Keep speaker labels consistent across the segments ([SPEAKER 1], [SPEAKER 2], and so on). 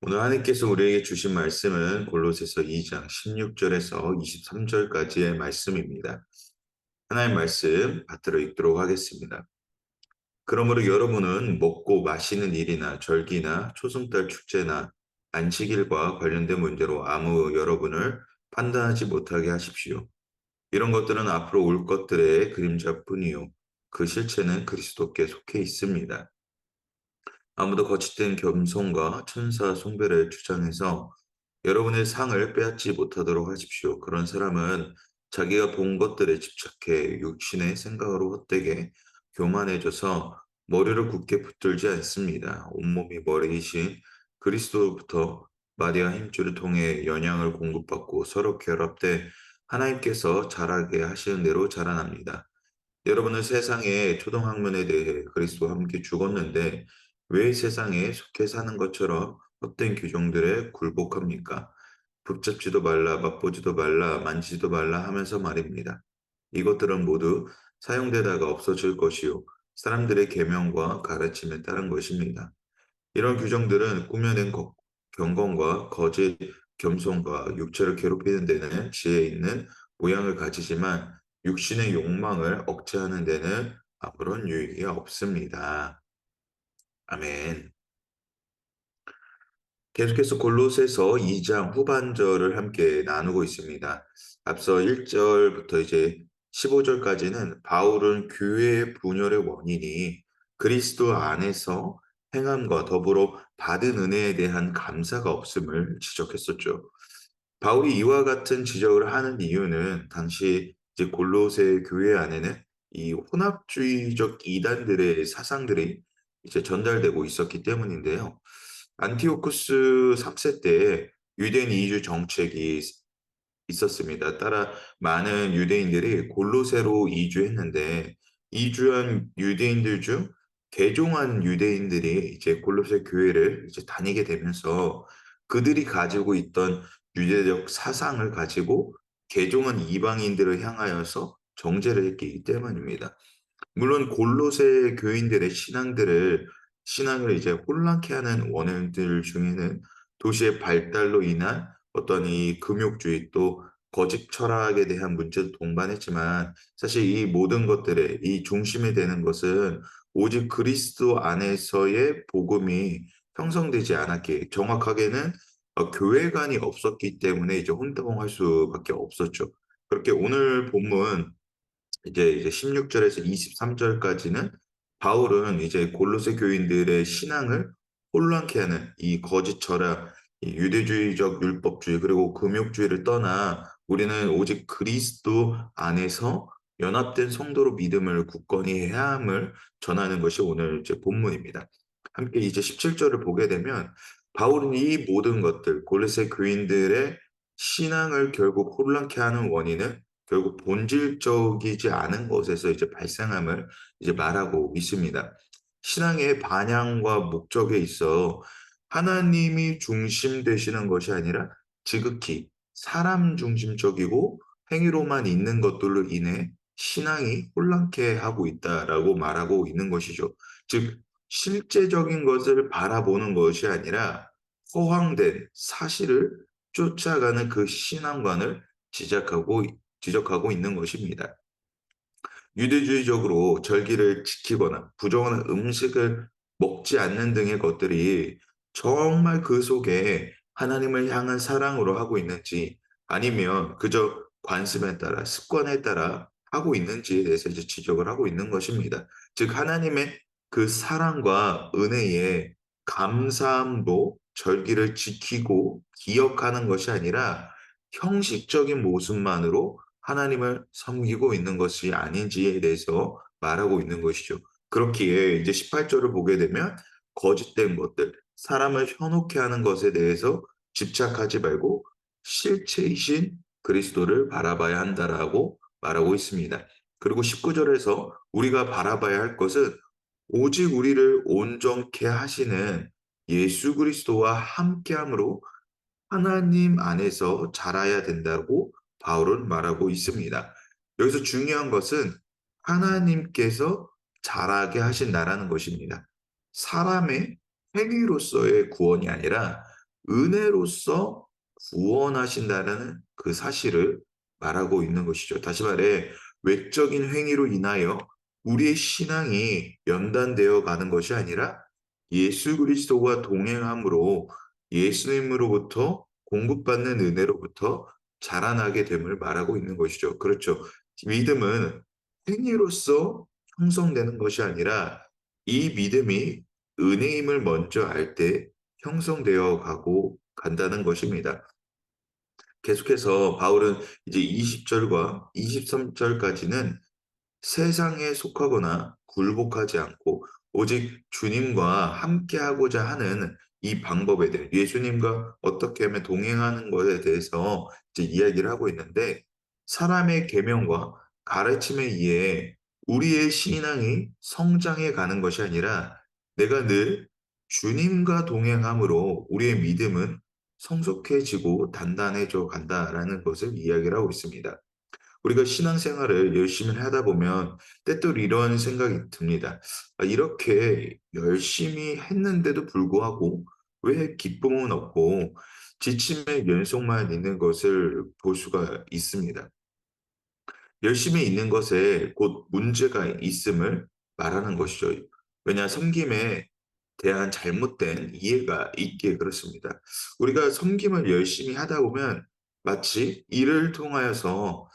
[SPEAKER 1] 오늘 하나님께서 우리에게 주신 말씀은 골로새서 2장 16절에서 23절까지의 말씀입니다. 하나님 말씀 받들어 읽도록 하겠습니다. 그러므로 여러분은 먹고 마시는 일이나 절기나 초승달 축제나 안식일과 관련된 문제로 아무 여러분을 판단하지 못하게 하십시오. 이런 것들은 앞으로 올 것들의 그림자뿐이요. 그 실체는 그리스도께 속해 있습니다. 아무도 거짓된 겸손과 천사 숭배를 주장해서 여러분의 상을 빼앗지 못하도록 하십시오. 그런 사람은 자기가 본 것들에 집착해 육신의 생각으로 헛되게 교만해져서 머리를 굳게 붙들지 않습니다. 온몸이 머리이신 그리스도로부터 마디와 힘줄을 통해 영양을 공급받고 서로 결합돼 하나님께서 자라게 하시는 대로 자라납니다. 여러분은 세상의 초등학문에 대해 그리스도와 함께 죽었는데 왜 세상에 속해 사는 것처럼 헛된 규정들에 굴복합니까? 붙잡지도 말라, 맛보지도 말라, 만지지도 말라 하면서 말입니다. 이것들은 모두 사용되다가 없어질 것이요. 사람들의 계명과 가르침에 따른 것입니다. 이런 규정들은 꾸며낸 경건과 거짓 겸손과 육체를 괴롭히는 데는 지혜 있는 모양을 가지지만 육신의 욕망을 억제하는 데는 아무런 유익이 없습니다. 아멘. 계속해서 골로새서 2장 후반절을 함께 나누고 있습니다. 앞서 1절부터 이제 15절까지는 바울은 교회의 분열의 원인이 그리스도 안에서 행함과 더불어 받은 은혜에 대한 감사가 없음을 지적했었죠. 바울이 이와 같은 지적을 하는 이유는 당시 이제 골로새 교회 안에는 이 혼합주의적 이단들의 사상들이 이제 전달되고 있었기 때문인데요. 안티오쿠스 3세 때 유대인 이주 정책이 있었습니다. 따라 많은 유대인들이 골로새로 이주했는데 이주한 유대인들 중 개종한 유대인들이 이제 골로새 교회를 이제 다니게 되면서 그들이 가지고 있던 유대적 사상을 가지고 개종한 이방인들을 향하여서 정죄를 했기 때문입니다. 물론 골로새 교인들의 신앙을 이제 혼란케 하는 원인들 중에는 도시의 발달로 인한 어떤 이 금욕주의 또 거짓 철학에 대한 문제도 동반했지만 사실 이 모든 것들의 이 중심이 되는 것은 오직 그리스도 안에서의 복음이 형성되지 않았기에 정확하게는 교회관이 없었기 때문에 이제 혼동할 수밖에 없었죠. 그렇게 오늘 본문 이제 16절에서 23절까지는 바울은 이제 골로새 교인들의 신앙을 혼란케 하는 이 거짓 철학, 이 유대주의적 율법주의 그리고 금욕주의를 떠나 우리는 오직 그리스도 안에서 연합된 성도로 믿음을 굳건히 해야 함을 전하는 것이 오늘 이제 본문입니다. 함께 이제 17절을 보게 되면 바울은 이 모든 것들, 골로새 교인들의 신앙을 결국 혼란케 하는 원인은 결국 본질적이지 않은 것에서 이제 발생함을 이제 말하고 있습니다. 신앙의 반향과 목적에 있어 하나님이 중심 되시는 것이 아니라 지극히 사람 중심적이고 행위로만 있는 것들로 인해 신앙이 혼란케 하고 있다라고 말하고 있는 것이죠. 즉, 실제적인 것을 바라보는 것이 아니라 허황된 사실을 쫓아가는 그 신앙관을 지적하고 있는 것입니다. 유대주의적으로 절기를 지키거나 부정한 음식을 먹지 않는 등의 것들이 정말 그 속에 하나님을 향한 사랑으로 하고 있는지 아니면 그저 관습에 따라 습관에 따라 하고 있는지에 대해서 이제 지적을 하고 있는 것입니다. 즉 하나님의 그 사랑과 은혜에 감사함도 절기를 지키고 기억하는 것이 아니라 형식적인 모습만으로 하나님을 섬기고 있는 것이 아닌지에 대해서 말하고 있는 것이죠. 그렇기에 이제 18절을 보게 되면 거짓된 것들, 사람을 현혹해 하는 것에 대해서 집착하지 말고 실체이신 그리스도를 바라봐야 한다라고 말하고 있습니다. 그리고 19절에서 우리가 바라봐야 할 것은 오직 우리를 온전케 하시는 예수 그리스도와 함께함으로 하나님 안에서 자라야 된다고 바울은 말하고 있습니다. 여기서 중요한 것은 하나님께서 자라게 하신다라는 것입니다. 사람의 행위로서의 구원이 아니라 은혜로서 구원하신다는 그 사실을 말하고 있는 것이죠. 다시 말해 외적인 행위로 인하여 우리의 신앙이 연단되어 가는 것이 아니라 예수 그리스도와 동행함으로 예수님으로부터 공급받는 은혜로부터 자라나게 됨을 말하고 있는 것이죠. 그렇죠. 믿음은 행위로서 형성되는 것이 아니라 이 믿음이 은혜임을 먼저 알 때 형성되어 가고 간다는 것입니다. 계속해서 바울은 이제 20절과 23절까지는 세상에 속하거나 굴복하지 않고 오직 주님과 함께하고자 하는 이 방법에 대해 예수님과 어떻게 하면 동행하는 것에 대해서 이제 이야기를 하고 있는데 사람의 계명과 가르침에 의해 우리의 신앙이 성장해 가는 것이 아니라 내가 늘 주님과 동행함으로 우리의 믿음은 성숙해지고 단단해져 간다라는 것을 이야기를 하고 있습니다. 우리가 신앙생활을 열심히 하다 보면 때때로 이런 생각이 듭니다. 이렇게 열심히 했는데도 불구하고 왜 기쁨은 없고 지침의 연속만 있는 것을 볼 수가 있습니다. 열심히 있는 것에 곧 문제가 있음을 말하는 것이죠. 왜냐 섬김에 대한 잘못된 이해가 있기에 그렇습니다. 우리가 섬김을 열심히 하다 보면 마치 이를 통하여서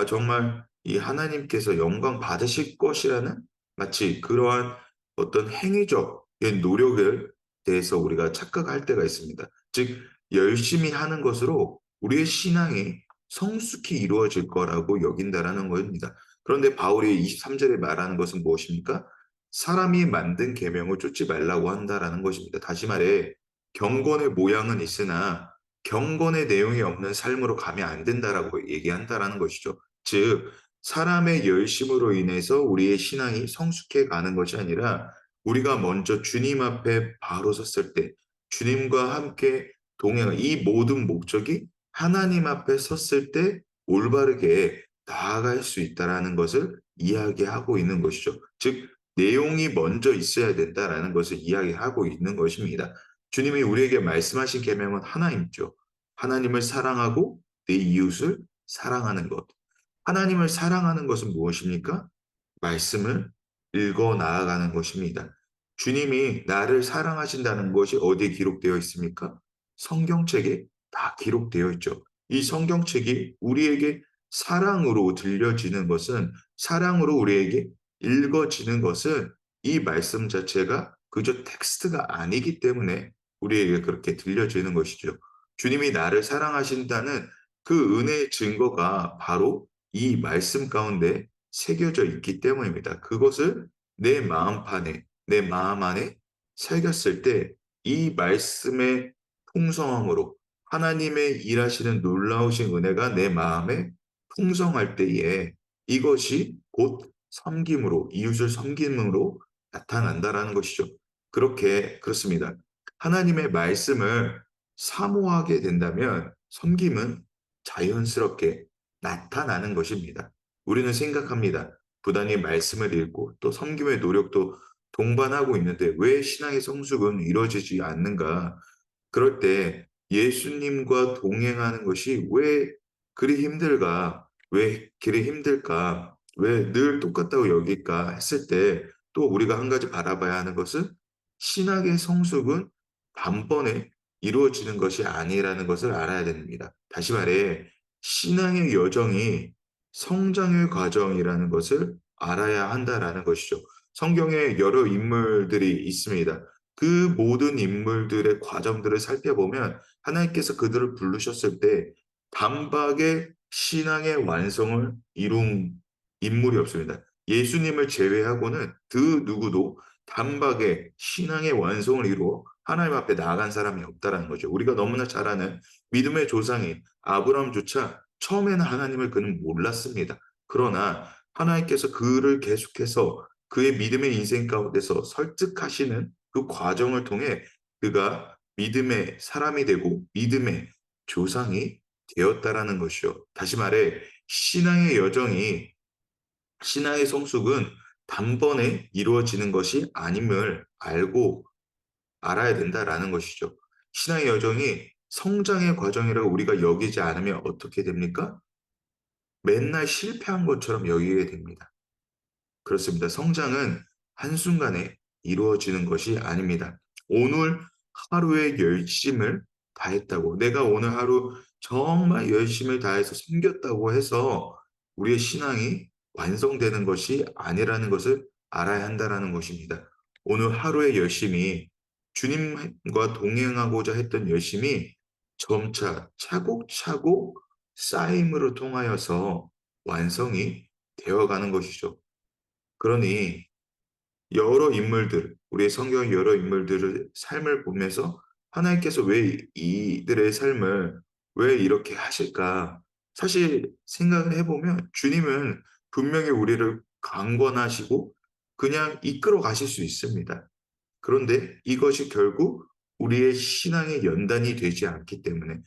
[SPEAKER 1] 정말 이 하나님께서 영광 받으실 것이라는 마치 그러한 어떤 행위적인 노력을 대해서 우리가 착각할 때가 있습니다. 즉 열심히 하는 것으로 우리의 신앙이 성숙히 이루어질 거라고 여긴다라는 겁니다. 그런데 바울이 23절에 말하는 것은 무엇입니까? 사람이 만든 계명을 쫓지 말라고 한다라는 것입니다. 다시 말해 경건의 모양은 있으나 경건의 내용이 없는 삶으로 가면 안 된다라고 얘기한다라는 것이죠. 즉 사람의 열심으로 인해서 우리의 신앙이 성숙해 가는 것이 아니라 우리가 먼저 주님 앞에 바로 섰을 때 주님과 함께 동행한 이 모든 목적이 하나님 앞에 섰을 때 올바르게 나아갈 수 있다라는 것을 이야기하고 있는 것이죠. 즉 내용이 먼저 있어야 된다라는 것을 이야기하고 있는 것입니다. 주님이 우리에게 말씀하신 계명은 하나이죠. 하나님을 사랑하고 내 이웃을 사랑하는 것. 하나님을 사랑하는 것은 무엇입니까? 말씀을 읽어 나아가는 것입니다. 주님이 나를 사랑하신다는 것이 어디에 기록되어 있습니까? 성경책에 다 기록되어 있죠. 이 성경책이 우리에게 사랑으로 들려지는 것은 사랑으로 우리에게 읽어지는 것은 이 말씀 자체가 그저 텍스트가 아니기 때문에 우리에게 그렇게 들려지는 것이죠. 주님이 나를 사랑하신다는 그 은혜의 증거가 바로 이 말씀 가운데 새겨져 있기 때문입니다. 그것을 내 마음판에, 내 마음 안에 새겼을 때 이 말씀의 풍성함으로 하나님의 일하시는 놀라우신 은혜가 내 마음에 풍성할 때에 이것이 곧 섬김으로, 이웃을 섬김으로 나타난다라는 것이죠. 그렇습니다. 하나님의 말씀을 사모하게 된다면 섬김은 자연스럽게 나타나는 것입니다. 우리는 생각합니다. 부단히 말씀을 읽고 또 섬김의 노력도 동반하고 있는데 왜 신앙의 성숙은 이루어지지 않는가? 그럴 때 예수님과 동행하는 것이 왜 그리 힘들까? 왜 그리 힘들까? 왜 늘 똑같다고 여길까? 했을 때 또 우리가 한 가지 바라봐야 하는 것은 신학의 성숙은 단번에 이루어지는 것이 아니라는 것을 알아야 됩니다. 다시 말해 신앙의 여정이 성장의 과정이라는 것을 알아야 한다라는 것이죠. 성경에 여러 인물들이 있습니다. 그 모든 인물들의 과정들을 살펴보면 하나님께서 그들을 부르셨을 때 단박에 신앙의 완성을 이룬 인물이 없습니다. 예수님을 제외하고는 그 누구도 단박에 신앙의 완성을 이루어 하나님 앞에 나아간 사람이 없다라는 거죠. 우리가 너무나 잘 아는 믿음의 조상인 아브라함조차 처음에는 하나님을 그는 몰랐습니다. 그러나 하나님께서 그를 계속해서 그의 믿음의 인생 가운데서 설득하시는 그 과정을 통해 그가 믿음의 사람이 되고 믿음의 조상이 되었다라는 것이요. 다시 말해 신앙의 여정이 신앙의 성숙은 단번에 이루어지는 것이 아님을 알고 알아야 된다라는 것이죠. 신앙의 여정이 성장의 과정이라고 우리가 여기지 않으면 어떻게 됩니까? 맨날 실패한 것처럼 여기게 됩니다. 그렇습니다. 성장은 한순간에 이루어지는 것이 아닙니다. 오늘 하루의 열심을 다했다고, 내가 오늘 하루 정말 열심을 다해서 섬겼다고 해서 우리의 신앙이 완성되는 것이 아니라는 것을 알아야 한다는 것입니다. 오늘 하루의 열심이 주님과 동행하고자 했던 열심이 점차 차곡차곡 쌓임으로 통하여서 완성이 되어가는 것이죠. 그러니 여러 인물들, 우리의 성경 여러 인물들의 삶을 보면서 하나님께서 왜 이들의 삶을 왜 이렇게 하실까? 사실 생각을 해보면 주님은 분명히 우리를 강권하시고 그냥 이끌어 가실 수 있습니다. 그런데 이것이 결국 우리의 신앙의 연단이 되지 않기 때문에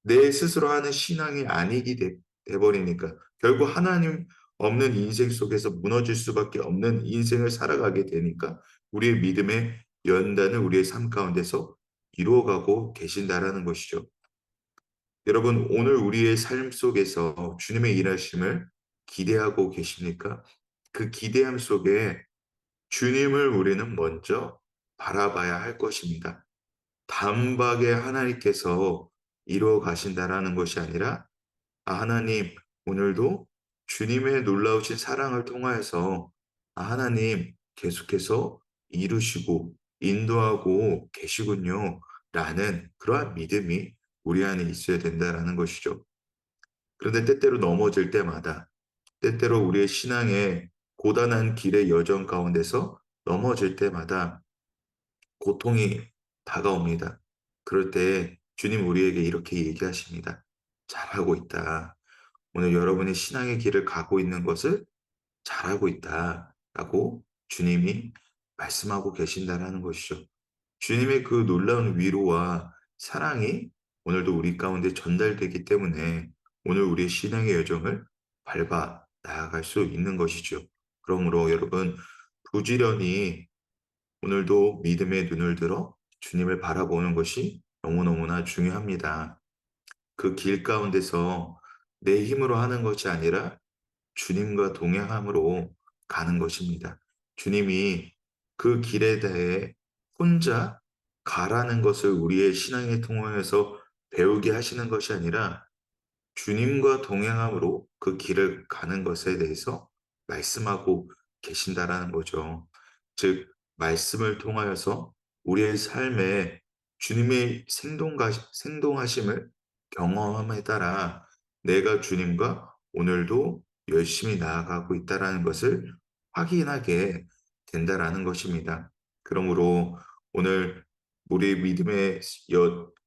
[SPEAKER 1] 내 스스로 하는 신앙이 아니게 돼버리니까 결국 하나님 없는 인생 속에서 무너질 수밖에 없는 인생을 살아가게 되니까 우리의 믿음의 연단을 우리의 삶 가운데서 이루어가고 계신다라는 것이죠. 여러분, 오늘 우리의 삶 속에서 주님의 일하심을 기대하고 계십니까? 그 기대함 속에 주님을 우리는 먼저 바라봐야 할 것입니다. 단박에 하나님께서 이루어 가신다라는 것이 아니라 하나님, 오늘도 주님의 놀라우신 사랑을 통하여서 하나님 계속해서 이루시고 인도하고 계시군요. 라는 그러한 믿음이 우리 안에 있어야 된다라는 것이죠. 그런데 때때로 넘어질 때마다, 때때로 우리의 신앙의 고단한 길의 여정 가운데서 넘어질 때마다 고통이 다가옵니다. 그럴 때 주님 우리에게 이렇게 얘기하십니다. 잘하고 있다. 오늘 여러분이 신앙의 길을 가고 있는 것을 잘하고 있다라고 주님이 말씀하고 계신다라는 것이죠. 주님의 그 놀라운 위로와 사랑이 오늘도 우리 가운데 전달되기 때문에 오늘 우리의 신앙의 여정을 밟아 나아갈 수 있는 것이죠. 그러므로 여러분 부지런히 오늘도 믿음의 눈을 들어 주님을 바라보는 것이 너무너무나 중요합니다. 그 길 가운데서 내 힘으로 하는 것이 아니라 주님과 동행함으로 가는 것입니다. 주님이 그 길에 대해 혼자 가라는 것을 우리의 신앙의 통로에서 배우게 하시는 것이 아니라 주님과 동행함으로 그 길을 가는 것에 대해서 말씀하고 계신다라는 거죠. 즉, 말씀을 통하여서 우리의 삶에 주님의 생동하심을 경험함에 따라 내가 주님과 오늘도 열심히 나아가고 있다라는 것을 확인하게 된다라는 것입니다. 그러므로 오늘 우리 믿음의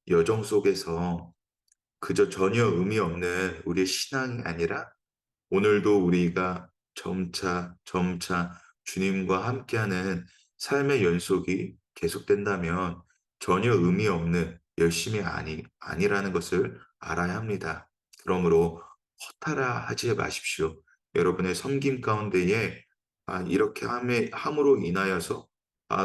[SPEAKER 1] 여정 속에서 그저 전혀 의미 없는 우리의 신앙이 아니라 오늘도 우리가 점차 주님과 함께하는 삶의 연속이 계속된다면 전혀 의미 없는 열심이 아니라는 것을 알아야 합니다. 그러므로 허탈하지 마십시오. 여러분의 섬김 가운데에 이렇게 함으로 인하여서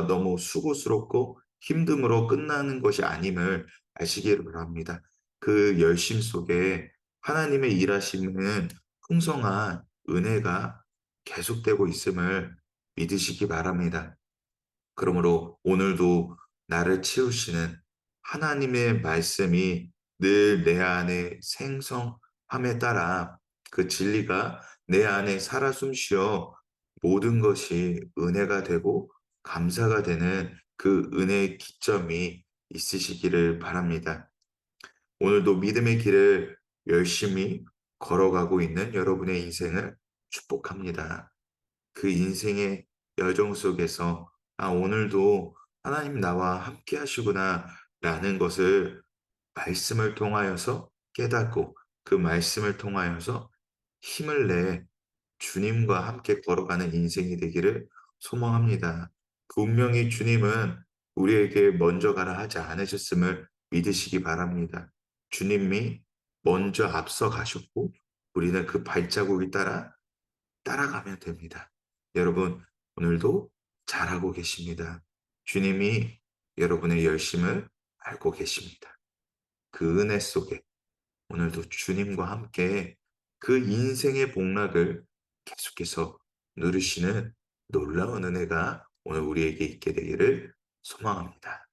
[SPEAKER 1] 너무 수고스럽고 힘듦으로 끝나는 것이 아님을 아시기를 바랍니다. 그 열심 속에 하나님의 일하심은 풍성한 은혜가 계속되고 있음을 믿으시기 바랍니다. 그러므로 오늘도 나를 채우시는 하나님의 말씀이 늘 내 안에 생성함에 따라 그 진리가 내 안에 살아 숨쉬어 모든 것이 은혜가 되고 감사가 되는 그 은혜의 기점이 있으시기를 바랍니다. 오늘도 믿음의 길을 열심히 걸어가고 있는 여러분의 인생을 축복합니다. 그 인생의 여정 속에서 오늘도 하나님 나와 함께 하시구나 라는 것을 말씀을 통하여서 깨닫고 그 말씀을 통하여서 힘을 내 주님과 함께 걸어가는 인생이 되기를 소망합니다. 분명히 주님은 우리에게 먼저 가라 하지 않으셨음을 믿으시기 바랍니다. 주님이 먼저 앞서 가셨고 우리는 그 발자국을 따라가면 됩니다. 여러분, 오늘도 잘하고 계십니다. 주님이 여러분의 열심을 알고 계십니다. 그 은혜 속에 오늘도 주님과 함께 그 인생의 복락을 계속해서 누리시는 놀라운 은혜가 오늘 우리에게 있게 되기를 소망합니다.